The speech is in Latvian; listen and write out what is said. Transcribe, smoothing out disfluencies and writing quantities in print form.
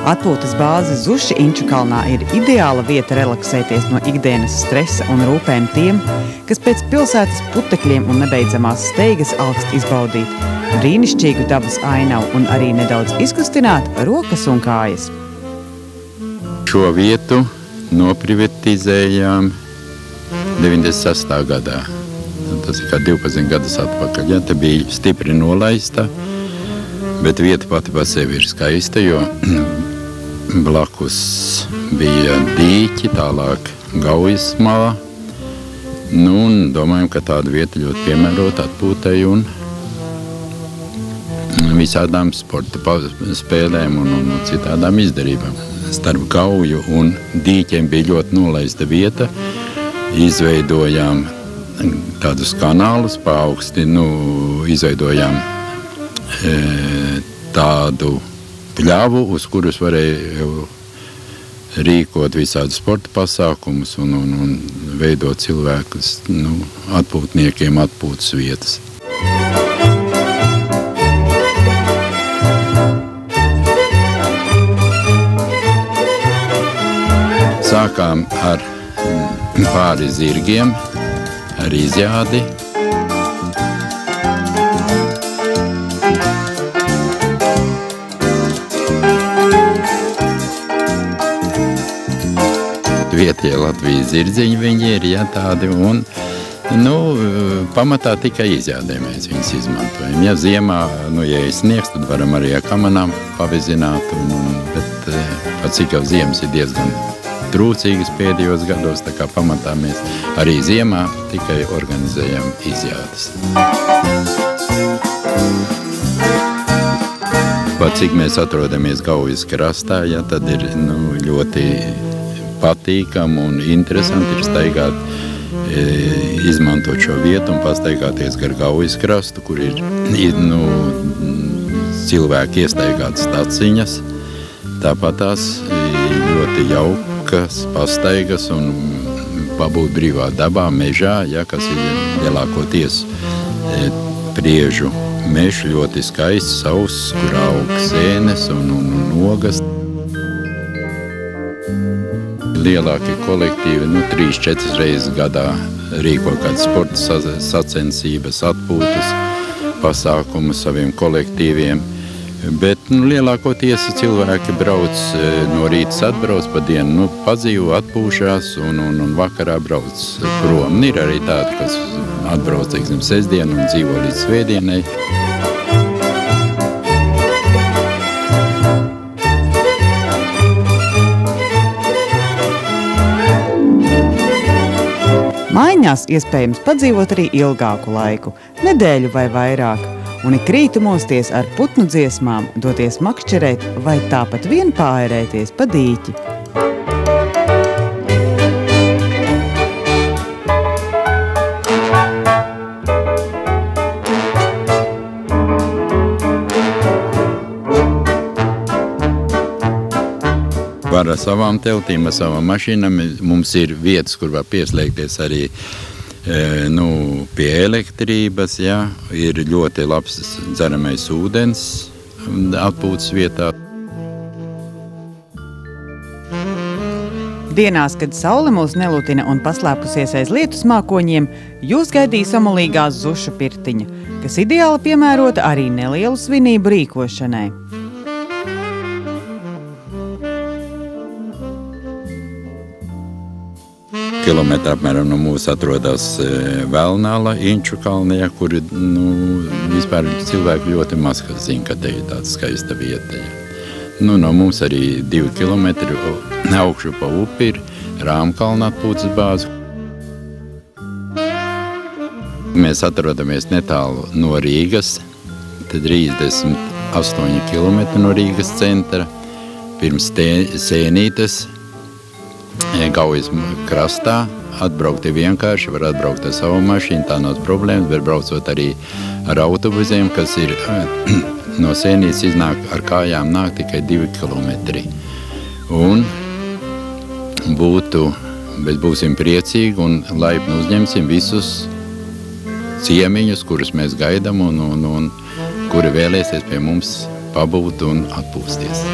Atpūtas bāze Zuši Inčukalnā ir ideāla vieta relaksēties no ikdienas stresa un rūpēm tiem, kas pēc pilsētas putekļiem un nebeidzamās steigas alkst izbaudīt brīnišķīgu dabas ainavu un arī nedaudz izkustināt rokas un kājas. Šo vietu noprivatizējām 96. gadā. Tas ir kā 12 gadus atpakaļ. Ja, te bija stipri nolaista, bet vieta pati pa sevi ir skaista, jo blakus bija dīķi, tālāk Gaujas mala. Un domājam, ka tāda vieta ļoti piemērota atpūtai un visādām sporta spēlēm un citādām izdarībām. Starp Gauju un dīķiem bija ļoti nolaista vieta. Izveidojām tādus kanālus pa augsti, izveidojām tādu pļavu, uz kurus varēja rīkot visādus sporta pasākumus un veidot cilvēkus, atpūtniekiem atpūtas vietas. Sākām ar pāri zirgiem, ar izjādi. Vietējie Latvijas zirdziņi viņi ir, ja, tādi, un pamatā tikai izjādē mēs viņus izmantojam. Ja ziemā, ja ir sniegs, tad varam arī ar kamanām pavizināt, bet pat cik jau ziemas ir diezgan trūcīgas pēdējos gados, tā kā pamatā mēs arī ziemā tikai organizējam izjādes. Pat cik mēs atrodamies Gaujas krastā, ja, tad ir ļoti patīkam un interesanti ir staigāt, izmantot šo vietu un pastaigāties gar Gaujas krastu, kur ir cilvēki iestaigātas staciņas. Tāpat tās ļoti jaukas pastaigas un pabūt brīvā dabā, mežā, ja, kas ir lielākoties priežu mežs, ļoti skaists, sauss, kur aug sēnes un ogas. Lielākie kolektīvi 3-4 reizes gadā rīko kādas sporta sacensības, atpūtas pasākumus saviem kolektīviem. Bet lielākoties cilvēki brauc no rītas atbrauc pa dienu, padzīvo, atpūšās un vakarā brauc prom. Ir arī tādi, kas atbrauc, teiksim, sestdienu un dzīvo līdz svētdienai. Mājās iespējams padzīvot arī ilgāku laiku, nedēļu vai vairāk, un ik rītu mosties ar putnu dziesmām, doties makšķerēt vai tāpat vien pārērēties pa dīķi. Ar savām teltīm, ar savām mašīnām mums ir vietas, kur var pieslēgties arī pie elektrības, ja, ir ļoti labs dzeramais ūdens atpūtas vietā. Dienās, kad saule mūs nelutina un paslēpusies aiz lietus mākoņiem, jūs gaidīs omulīgā Zušu pirtiņa, kas ideāli piemērota arī nelielu svinību rīkošanai. Kilometri apmēram no mūs atrodas Velnāla, Inčukalnē, kur vispār cilvēki ļoti maz kas zina, ka te ir tāda skaista vieta. Ja. No mums arī 2 kilometri augšu pa upi ir Rāmkalna atpūtas bāze. Mēs atrodamies netālu no Rīgas, 38 kilometri no Rīgas centra, pirms Sēnītes, Gaujas krastā. Atbraukt ir vienkārši, var atbraukt ar savu mašīnu, tā nav problēmas, bet braucot arī ar autobusiem, kas ir no Sēnītes iznāk ar kājām, nāk tikai 2 kilometri. Un būsim priecīgi un laipni uzņemsim visus ciemiņus, kurus mēs gaidām un kuri vēlēsies pie mums pabūt un atpūsties.